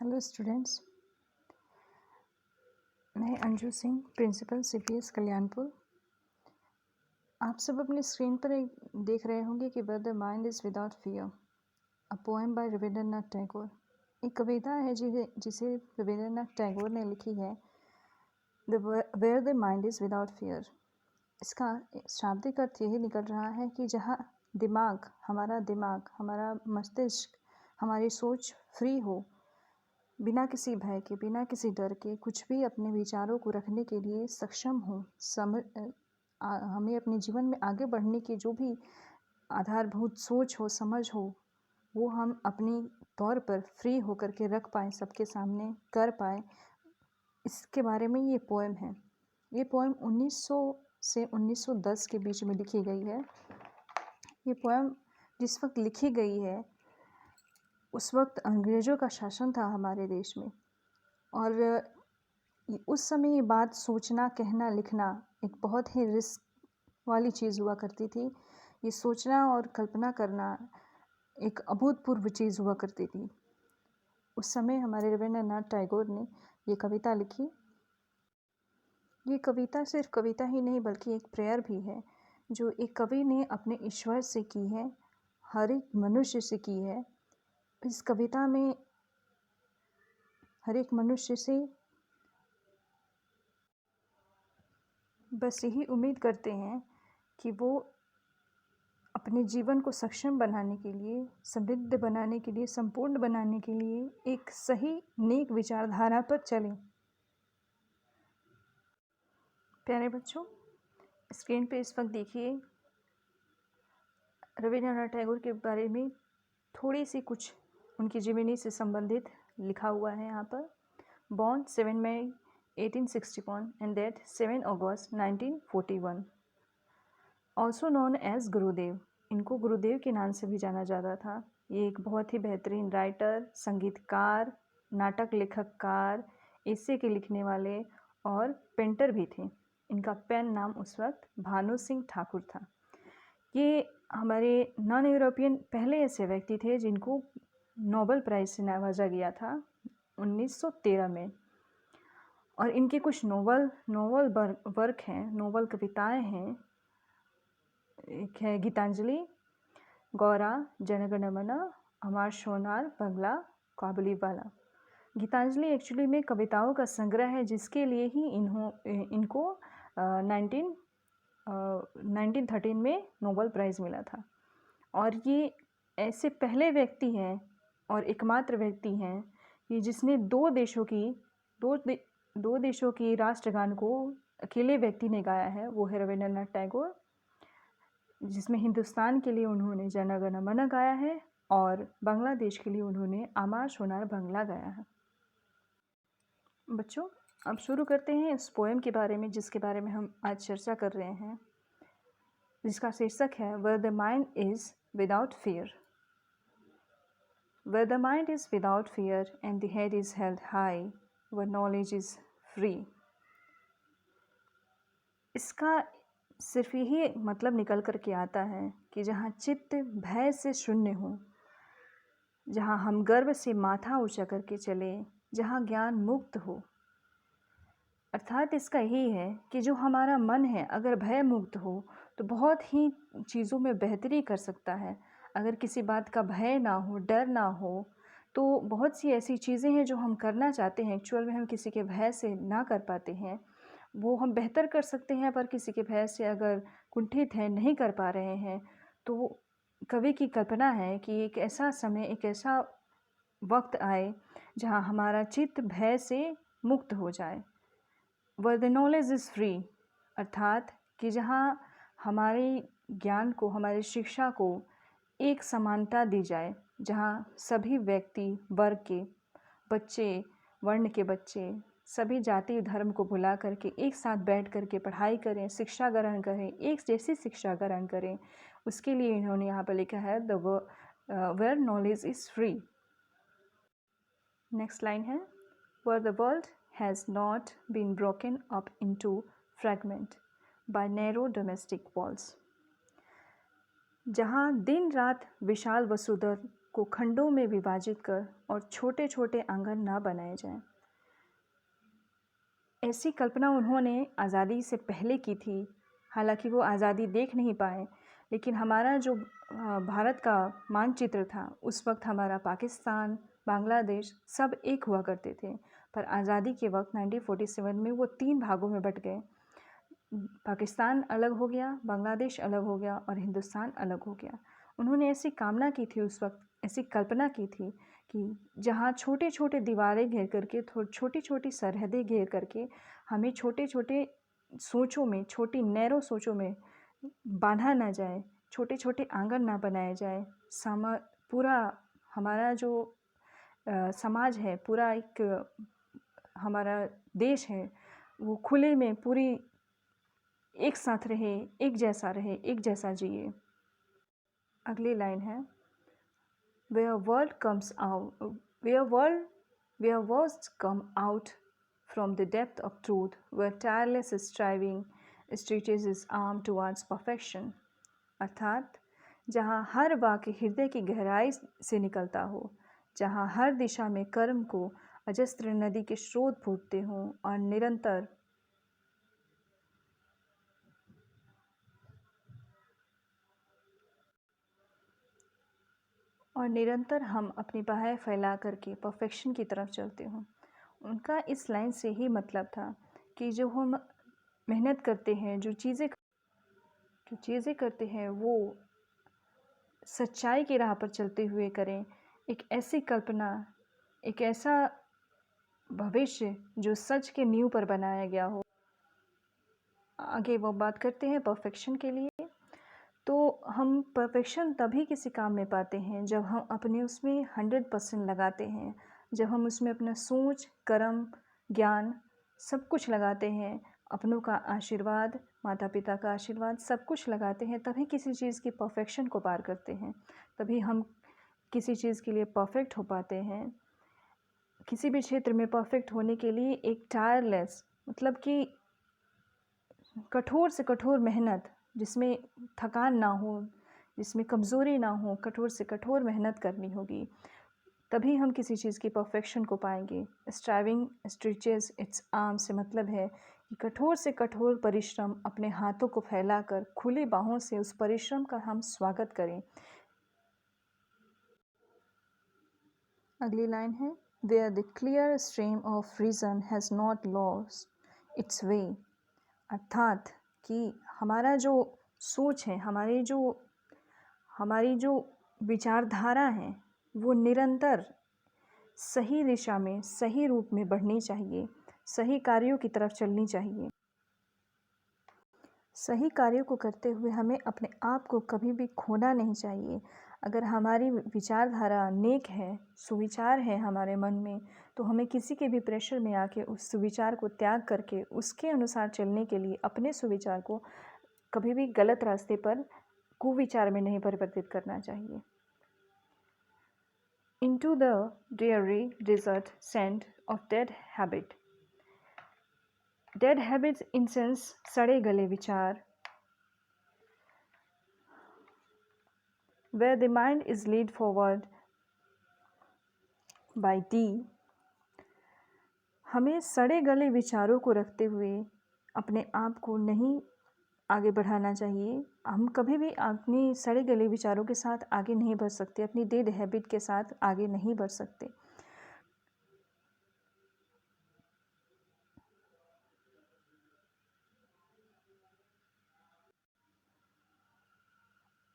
Hello students, मैं Anju Singh, principal CPS Kalyanpur. आप सब अपनी स्क्रीन पर एक देख रहे होंगे कि where the mind is without fear, a poem by Rabindranath Tagore. एक कविता है जिसे रविंद्रनाथ टैगोर ने लिखी है, where the mind is without fear. इसका शाब्दिक अर्थ यही निकल रहा है कि जहाँ दिमाग, हमारा मस्तिष्क, हमारी सोच फ्री हो, बिना किसी भय के, बिना किसी डर के कुछ भी अपने विचारों को रखने के लिए सक्षम हो, हमें अपने जीवन में आगे बढ़ने की जो भी आधारभूत सोच हो, समझ हो, वो हम अपनी तौर पर फ्री होकर के रख पाएँ, सबके सामने कर पाएँ। इसके बारे में ये पोएम है। ये पोएम 1900 से 1910 के बीच में लिखी गई है। ये पोएम जिस वक्त लिखी गई है उस वक्त अंग्रेज़ों का शासन था हमारे देश में, और उस समय ये बात सोचना, कहना, लिखना एक बहुत ही रिस्क वाली चीज़ हुआ करती थी। ये सोचना और कल्पना करना एक अभूतपूर्व चीज़ हुआ करती थी। उस समय हमारे रविंद्रनाथ टैगोर ने ये कविता लिखी। ये कविता सिर्फ कविता ही नहीं बल्कि एक प्रेयर भी है, जो एक कवि ने अपने ईश्वर से की है, हर एक मनुष्य से की है। इस कविता में हर एक मनुष्य से बस यही उम्मीद करते हैं कि वो अपने जीवन को सक्षम बनाने के लिए, समृद्ध बनाने के लिए, संपूर्ण बनाने के लिए एक सही नेक विचारधारा पर चलें। प्यारे बच्चों, स्क्रीन पे इस वक्त देखिए रविंद्रनाथ टैगोर के बारे में थोड़ी सी कुछ उनकी जीवनी से संबंधित लिखा हुआ है यहाँ पर। बॉर्न 7 मई 1861 एंड डेथ 7 अगस्त 1941। ऑल्सो नोन एज गुरुदेव, इनको गुरुदेव के नाम से भी जाना जाता था। ये एक बहुत ही बेहतरीन राइटर, संगीतकार, नाटक लेखककार, एसे के लिखने वाले और पेंटर भी थे। इनका पेन नाम उस वक्त भानु सिंह ठाकुर था। ये हमारे नॉन यूरोपियन पहले ऐसे व्यक्ति थे जिनको नोबेल प्राइज़ से नवाजा गया था 1913 में। और इनके कुछ नोवेल वर्क हैं, नोवेल कविताएं हैं। एक है गीतांजलि, गौरा, जनगण मन, अमर सोनार बंगला, काबुलीवाला। गीतांजलि एक्चुअली में कविताओं का संग्रह है जिसके लिए ही इनको 1913 में नोबेल प्राइज़ मिला था। और ये ऐसे पहले व्यक्ति हैं और एकमात्र व्यक्ति हैं कि जिसने दो देशों की राष्ट्रगान को अकेले व्यक्ति ने गाया है। वो है रविंद्रनाथ टैगोर, जिसमें हिंदुस्तान के लिए उन्होंने जनगण मन गाया है और बांग्लादेश के लिए उन्होंने अमर सोनार बंगला गाया है। बच्चों, अब शुरू करते हैं इस पोएम के बारे में जिसके बारे में हम आज चर्चा कर रहे हैं, जिसका शीर्षक है where the mind is without fear. Where the mind is without fear and the head is held high, where knowledge is free. इसका सिर्फ यही मतलब निकल कर के आता है कि जहाँ चित्त भय से शून्य हो, जहाँ हम गर्व से माथा ऊंचा करके चले, जहाँ ज्ञान मुक्त हो। अर्थात इसका यही है कि जो हमारा मन है अगर भय मुक्त हो तो बहुत ही चीज़ों में बेहतरी कर सकता है। अगर किसी बात का भय ना हो, डर ना हो, तो बहुत सी ऐसी चीज़ें हैं जो हम करना चाहते हैं, एक्चुअल में हम किसी के भय से ना कर पाते हैं, वो हम बेहतर कर सकते हैं। पर किसी के भय से अगर कुंठित हैं, नहीं कर पा रहे हैं, तो कवि की कल्पना है कि एक ऐसा समय, एक ऐसा वक्त आए जहाँ हमारा चित्त भय से मुक्त हो जाए। Where the knowledge is free, अर्थात कि जहाँ हमारे ज्ञान को, हमारी शिक्षा को एक समानता दी जाए, जहाँ सभी व्यक्ति वर्ग के बच्चे, वर्ण के बच्चे, सभी जाति धर्म को भुला करके एक साथ बैठ करके पढ़ाई करें, शिक्षा ग्रहण करें, एक जैसी शिक्षा ग्रहण करें। उसके लिए इन्होंने यहाँ पर लिखा है where knowledge is free. Next line है, where the world has not been broken up into fragment by narrow domestic walls. जहाँ दिन रात विशाल वसुधर को खंडों में विभाजित कर और छोटे छोटे आंगन ना बनाए जाएं। ऐसी कल्पना उन्होंने आज़ादी से पहले की थी। हालांकि वो आज़ादी देख नहीं पाए, लेकिन हमारा जो भारत का मानचित्र था, उस वक्त हमारा पाकिस्तान, बांग्लादेश सब एक हुआ करते थे। पर आज़ादी के वक्त 1947 में वो 3 भागों में बट गए। पाकिस्तान अलग हो गया, बांग्लादेश अलग हो गया और हिंदुस्तान अलग हो गया। उन्होंने ऐसी कामना की थी उस वक्त, ऐसी कल्पना की थी कि जहाँ छोटे छोटे दीवारें घेर करके, छोटी छोटी सरहदें घेर करके हमें छोटे छोटे सोचों में, छोटी नैरो सोचों में बांधा ना जाए, छोटे छोटे आंगन ना बनाए जाए। पूरा हमारा जो समाज है, पूरा एक हमारा देश है, वो खुले में पूरी एक साथ रहे, एक जैसा रहे, एक जैसा जिए। अगली लाइन है, where world comes out, where words come out from the depth of truth, where tireless striving stretches its arm towards perfection। अर्थात जहाँ हर वाक्य हृदय की गहराई से निकलता हो, जहाँ हर दिशा में कर्म को अजस्त्र नदी के स्रोत फूटते हों और निरंतर हम अपनी बाहें फैला करके परफेक्शन की तरफ चलते हों। उनका इस लाइन से ही मतलब था कि जो हम मेहनत करते हैं, जो चीज़ें करते हैं, वो सच्चाई की राह पर चलते हुए करें। एक ऐसी कल्पना, एक ऐसा भविष्य जो सच के नींव पर बनाया गया हो। आगे वो बात करते हैं परफेक्शन के लिए। तो हम परफेक्शन तभी किसी काम में पाते हैं जब हम अपने उसमें 100% लगाते हैं, जब हम उसमें अपना सोच, कर्म, ज्ञान सब कुछ लगाते हैं, अपनों का आशीर्वाद, माता पिता का आशीर्वाद सब कुछ लगाते हैं, तभी किसी चीज़ की परफेक्शन को पार करते हैं, तभी हम किसी चीज़ के लिए परफेक्ट हो पाते हैं। किसी भी क्षेत्र में परफेक्ट होने के लिए एक टायरलेस, मतलब कि कठोर से कठोर मेहनत, जिसमें थकान ना हो, जिसमें कमज़ोरी ना हो, कठोर से कठोर मेहनत करनी होगी, तभी हम किसी चीज़ की परफेक्शन को पाएंगे। स्ट्राइविंग स्ट्रेचेस इट्स आर्म से मतलब है कि कठोर से कठोर परिश्रम, अपने हाथों को फैलाकर खुली बाहों से उस परिश्रम का हम स्वागत करें। अगली लाइन है, where the clear stream of reason has not lost its way. अर्थात कि हमारा जो सोच है, हमारी जो विचारधारा है, वो निरंतर सही दिशा में, सही रूप में बढ़नी चाहिए, सही कार्यों की तरफ चलनी चाहिए। सही कार्यों को करते हुए हमें अपने आप को कभी भी खोना नहीं चाहिए। अगर हमारी विचारधारा नेक है, सुविचार है हमारे मन में, तो हमें किसी के भी प्रेशर में आके उस सुविचार को त्याग करके उसके अनुसार चलने के लिए अपने सुविचार को कभी भी गलत रास्ते पर, कुविचार में नहीं परिवर्तित करना चाहिए। Into the dreary desert sand of dead habit। Dead habits in sense सड़े गले विचार। Where the mind is lead forward by D। हमें सड़े गले विचारों को रखते हुए अपने आप को नहीं आगे बढ़ाना चाहिए। हम कभी भी अपनी सड़े गले विचारों के साथ आगे नहीं बढ़ सकते, अपनी डेड हैबिट के साथ आगे नहीं बढ़ सकते।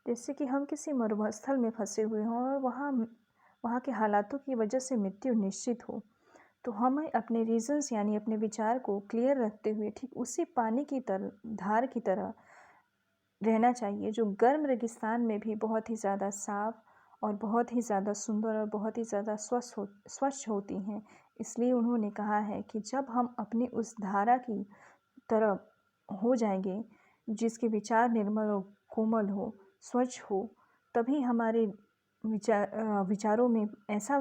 जैसे कि हम किसी मरुस्थल में फंसे हुए हों और वहाँ के हालातों की वजह से मृत्यु निश्चित हो, तो हमें अपने रीज़न्स यानी अपने विचार को क्लियर रखते हुए ठीक उसी पानी की धार की तरह रहना चाहिए, जो गर्म रेगिस्तान में भी बहुत ही ज़्यादा साफ और बहुत ही ज़्यादा सुंदर और बहुत ही ज़्यादा स्वच्छ होती हैं। इसलिए उन्होंने कहा है कि जब हम अपनी उस धारा की तरफ हो जाएंगे, जिसके विचार निर्मल हो, कोमल हो, स्वच्छ हो, तभी हमारे विचारों में ऐसा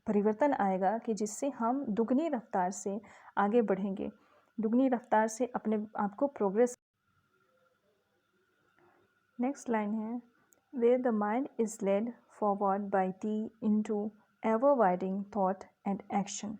परिवर्तन आएगा कि जिससे हम दुगनी रफ्तार से आगे बढ़ेंगे, दुगनी रफ्तार से अपने आप को प्रोग्रेस। नेक्स्ट लाइन है, where the mind is led forward by T into ever-widening thought and action.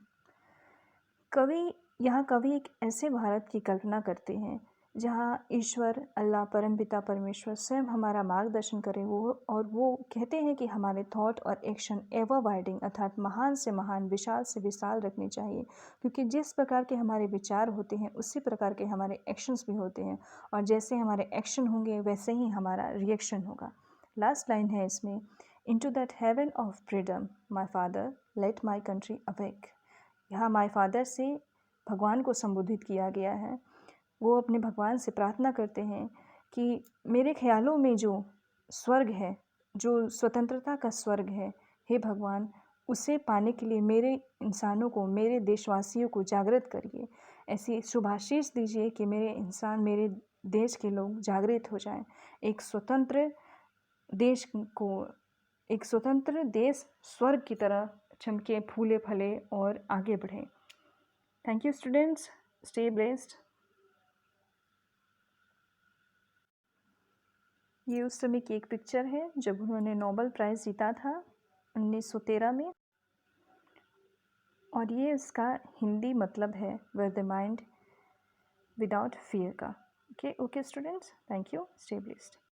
कवि एक ऐसे भारत की कल्पना करते हैं जहाँ ईश्वर अल्लाह परमपिता परमेश्वर स्वयं हमारा मार्गदर्शन करे वो कहते हैं कि हमारे थॉट और एक्शन एवर वाइडिंग अर्थात महान से महान विशाल से विशाल रखने चाहिए, क्योंकि जिस प्रकार के हमारे विचार होते हैं उसी प्रकार के हमारे एक्शंस भी होते हैं, और जैसे हमारे एक्शन होंगे वैसे ही हमारा रिएक्शन होगा। लास्ट लाइन है इसमें, into that heaven of freedom my father let my country awake. यहाँ माय फादर से भगवान को संबोधित किया गया है। वो अपने भगवान से प्रार्थना करते हैं कि मेरे ख्यालों में जो स्वर्ग है, जो स्वतंत्रता का स्वर्ग है, हे भगवान उसे पाने के लिए मेरे इंसानों को, मेरे देशवासियों को जागृत करिए। ऐसी शुभाशीष दीजिए कि मेरे इंसान, मेरे देश के लोग जागृत हो जाएं, एक स्वतंत्र देश को, एक स्वतंत्र देश स्वर्ग की तरह चमके, फूले फले और आगे बढ़े। Thank you students, stay blessed. ये उस समय की एक पिक्चर है जब उन्होंने नोबेल प्राइज़ जीता था 1913 में, और ये इसका हिंदी मतलब है with the mind without fear का। Okay students, thank you, stay blessed.